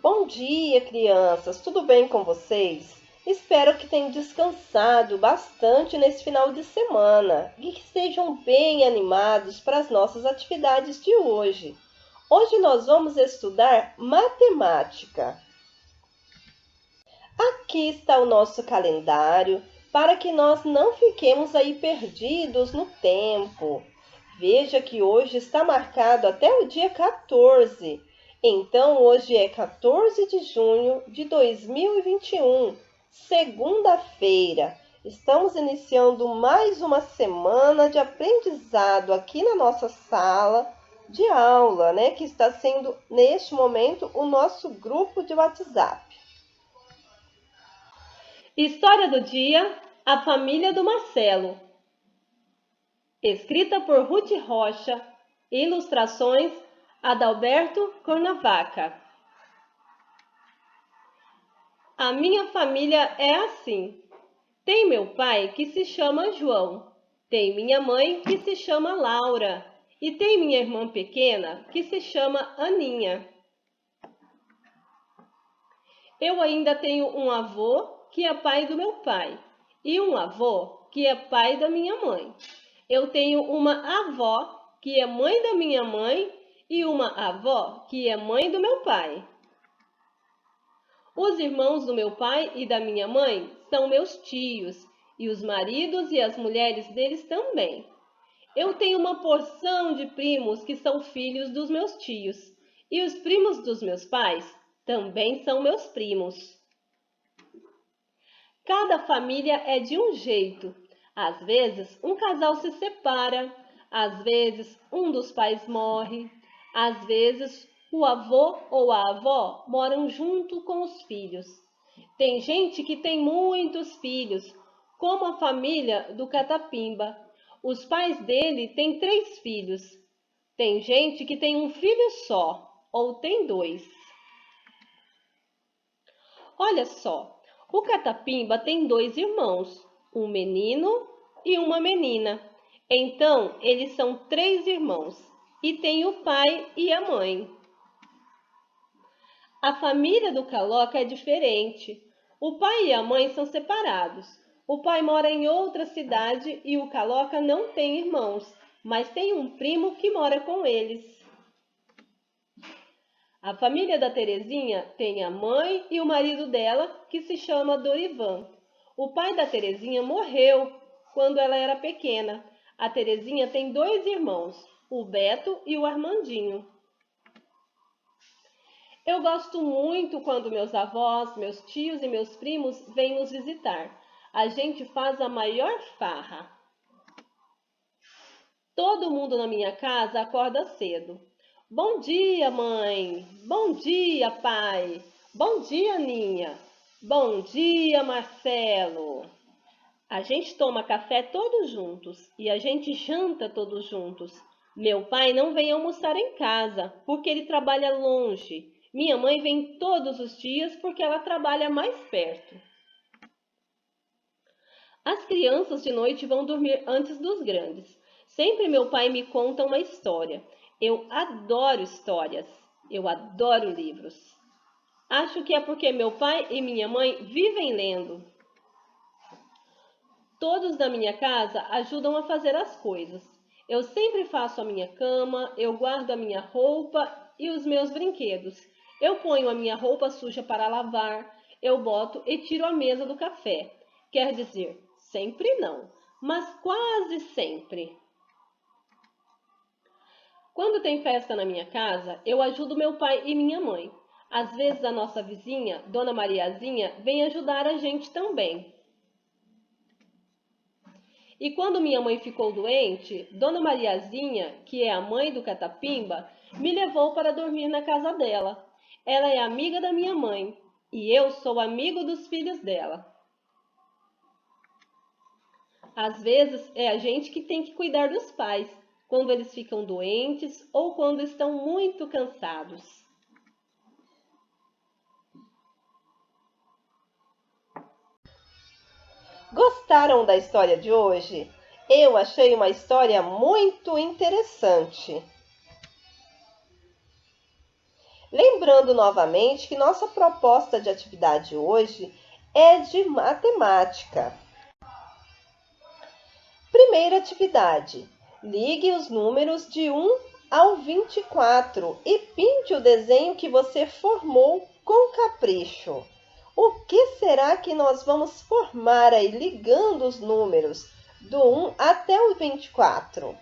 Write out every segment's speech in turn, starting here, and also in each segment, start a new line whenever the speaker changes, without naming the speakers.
Bom dia, crianças! Tudo bem com vocês? Espero que tenham descansado bastante nesse final de semana e que estejam bem animados para as nossas atividades de hoje. Hoje nós vamos estudar matemática. Aqui está o nosso calendário para que nós não fiquemos aí perdidos no tempo. Veja que hoje está marcado até o dia 14. Então, hoje é 14 de junho de 2021, segunda-feira. Estamos iniciando mais uma semana de aprendizado aqui na nossa sala de aula, né? Que está sendo, neste momento, o nosso grupo de WhatsApp.
História do dia, a família do Marcelo. Escrita por Ruth Rocha, ilustrações Adalberto Cornavaca. A minha família é assim. Tem meu pai que se chama João, tem minha mãe que se chama Laura e tem minha irmã pequena que se chama Aninha. Eu ainda tenho um avô que é pai do meu pai e um avô que é pai da minha mãe. Eu tenho uma avó que é mãe da minha mãe e uma avó que é mãe do meu pai. Os irmãos do meu pai e da minha mãe são meus tios, e os maridos e as mulheres deles também. Eu tenho uma porção de primos que são filhos dos meus tios, e os primos dos meus pais também são meus primos. Cada família é de um jeito. Às vezes, um casal se separa, às vezes, um dos pais morre, às vezes, o avô ou a avó moram junto com os filhos. Tem gente que tem muitos filhos, como a família do Catapimba. Os pais dele têm 3 filhos. Tem gente que tem um filho só, ou tem 2. Olha só, o Catapimba tem 2 irmãos, um menino e uma menina. Então, eles são 3 irmãos e tem o pai e a mãe. A família do Caloca é diferente. O pai e a mãe são separados. O pai mora em outra cidade e o Caloca não tem irmãos, mas tem um primo que mora com eles. A família da Terezinha tem a mãe e o marido dela, que se chama Dorivan. O pai da Terezinha morreu quando ela era pequena. A Terezinha tem 2 irmãos, o Beto e o Armandinho. Eu gosto muito quando meus avós, meus tios e meus primos vêm nos visitar. A gente faz a maior farra. Todo mundo na minha casa acorda cedo. Bom dia, mãe! Bom dia, pai! Bom dia, Aninha! Bom dia, Marcelo! A gente toma café todos juntos e a gente janta todos juntos. Meu pai não vem almoçar em casa porque ele trabalha longe. Minha mãe vem todos os dias porque ela trabalha mais perto. As crianças de noite vão dormir antes dos grandes. Sempre meu pai me conta uma história. Eu adoro histórias. Eu adoro livros. Acho que é porque meu pai e minha mãe vivem lendo. Todos da minha casa ajudam a fazer as coisas. Eu sempre faço a minha cama, eu guardo a minha roupa e os meus brinquedos. Eu ponho a minha roupa suja para lavar, eu boto e tiro a mesa do café. Quer dizer, sempre não, mas quase sempre. Quando tem festa na minha casa, eu ajudo meu pai e minha mãe. Às vezes a nossa vizinha, Dona Mariazinha, vem ajudar a gente também. E quando minha mãe ficou doente, Dona Mariazinha, que é a mãe do Catapimba, me levou para dormir na casa dela. Ela é amiga da minha mãe e eu sou amigo dos filhos dela. Às vezes é a gente que tem que cuidar dos pais, quando eles ficam doentes ou quando estão muito cansados.
Gostaram da história de hoje? Eu achei uma história muito interessante. Lembrando novamente que nossa proposta de atividade hoje é de matemática. Primeira atividade: ligue os números de 1 ao 24 e pinte o desenho que você formou com capricho. O que será que nós vamos formar aí ligando os números do 1 até o 24?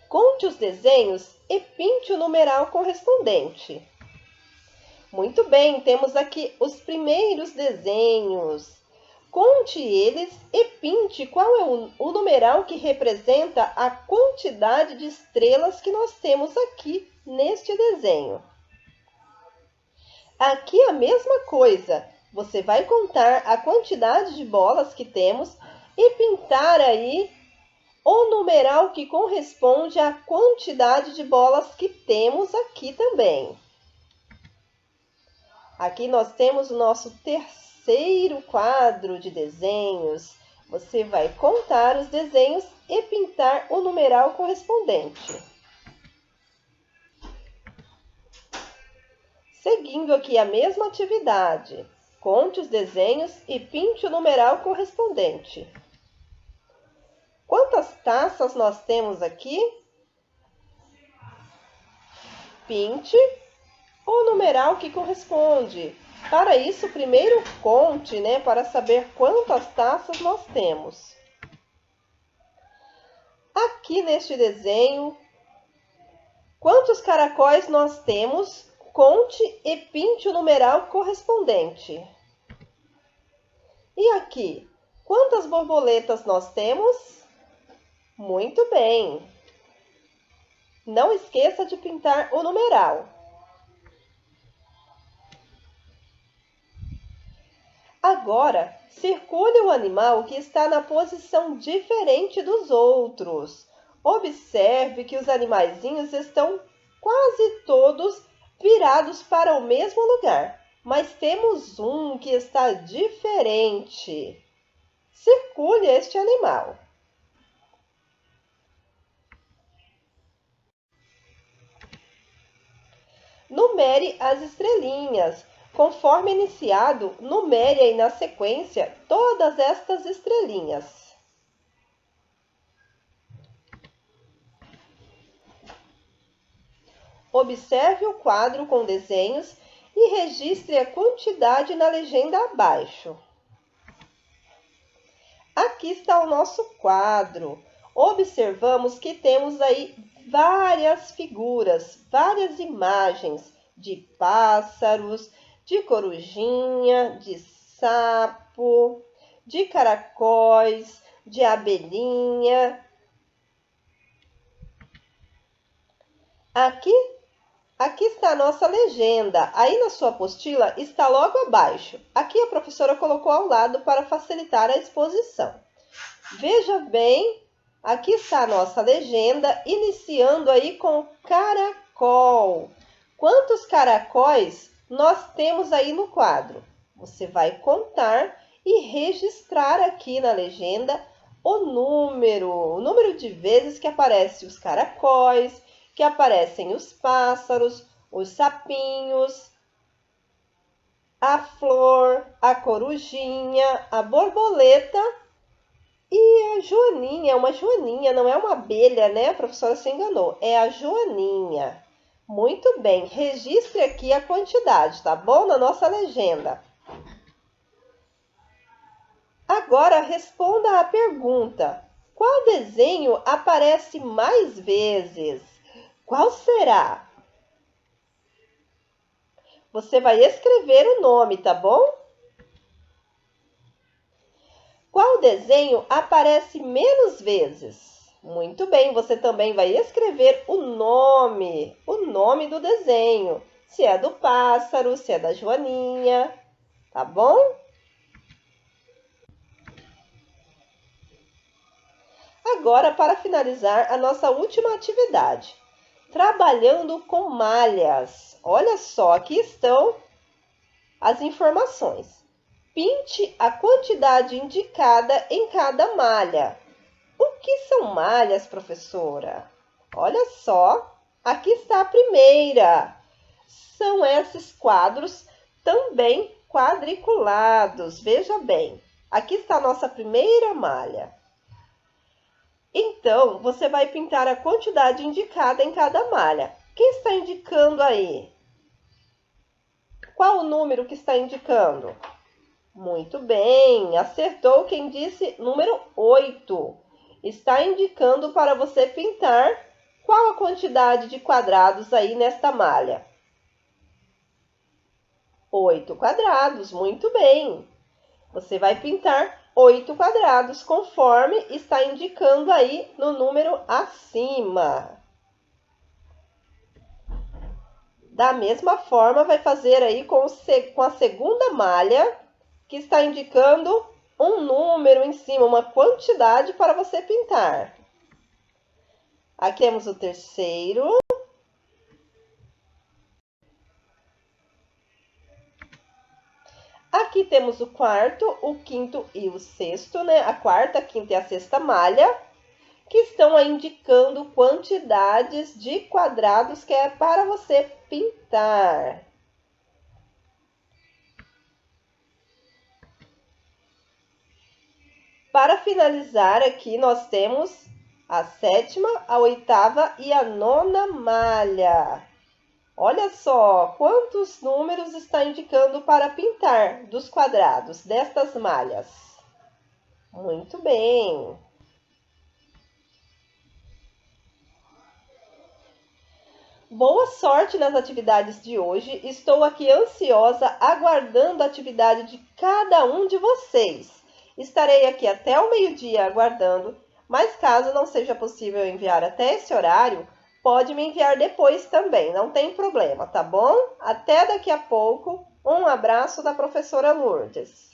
Conte os desenhos e pinte o numeral correspondente. Muito bem, temos aqui os primeiros desenhos. Conte eles e pinte qual é o numeral que representa a quantidade de estrelas que nós temos aqui neste desenho. Aqui a mesma coisa. Você vai contar a quantidade de bolas que temos e pintar aí o numeral que corresponde à quantidade de bolas que temos aqui também. Aqui nós temos o nosso terceiro quadro de desenhos. Você vai contar os desenhos e pintar o numeral correspondente. Seguindo aqui a mesma atividade, conte os desenhos e pinte o numeral correspondente. Quantas taças nós temos aqui? Pinte o numeral que corresponde. Para isso, primeiro conte, para saber quantas taças nós temos. Aqui neste desenho, quantos caracóis nós temos? Conte e pinte o numeral correspondente. E aqui, quantas borboletas nós temos? Muito bem. Não esqueça de pintar o numeral. Agora, circule o animal que está na posição diferente dos outros. Observe que os animaizinhos estão quase todos virados para o mesmo lugar, mas temos um que está diferente. Circule este animal. Numere as estrelinhas. Conforme iniciado, numere aí na sequência todas estas estrelinhas. Observe o quadro com desenhos e registre a quantidade na legenda abaixo. Aqui está o nosso quadro. Observamos que temos aí várias figuras, várias imagens de pássaros, de corujinha, de sapo, de caracóis, de abelhinha. Aqui está a nossa legenda. Aí na sua apostila está logo abaixo. Aqui a professora colocou ao lado para facilitar a exposição. Veja bem, aqui está a nossa legenda, iniciando aí com caracol. Quantos caracóis nós temos aí no quadro? Você vai contar e registrar aqui na legenda o número de vezes que aparecem os caracóis, que aparecem os pássaros, os sapinhos, a flor, a corujinha, a borboleta e a joaninha. Uma joaninha, não é uma abelha, né? A professora se enganou. É a joaninha. Muito bem, registre aqui a quantidade, tá bom? Na nossa legenda. Agora, responda à pergunta: qual desenho aparece mais vezes? Qual será? Você vai escrever o nome, tá bom? Qual desenho aparece menos vezes? Muito bem, você também vai escrever o nome do desenho. Se é do pássaro, se é da joaninha, tá bom? Agora, para finalizar a nossa última atividade, trabalhando com malhas. Olha só, aqui estão as informações. Pinte a quantidade indicada em cada malha. O que são malhas, professora? Olha só, aqui está a primeira. São esses quadros também quadriculados. Veja bem, aqui está a nossa primeira malha. Então, você vai pintar a quantidade indicada em cada malha. Quem está indicando aí? Qual o número que está indicando? Muito bem, acertou quem disse número 8. Está indicando para você pintar qual a quantidade de quadrados aí nesta malha. 8 quadrados, muito bem. Você vai pintar 8 quadrados, conforme está indicando aí no número acima. Da mesma forma, vai fazer aí com a segunda malha, que está indicando um número em cima, uma quantidade para você pintar. Aqui temos o terceiro. Aqui temos o quarto, o quinto e o sexto, né? A quarta, a quinta e a sexta malha, que estão aí indicando quantidades de quadrados que é para você pintar. Para finalizar aqui, nós temos a sétima, a oitava e a nona malha. Olha só quantos números está indicando para pintar dos quadrados destas malhas. Muito bem. Boa sorte nas atividades de hoje. Estou aqui ansiosa, aguardando a atividade de cada um de vocês. Estarei aqui até o meio-dia aguardando, mas caso não seja possível enviar até esse horário, pode me enviar depois também, não tem problema, tá bom? Até daqui a pouco. Um abraço da professora Lourdes.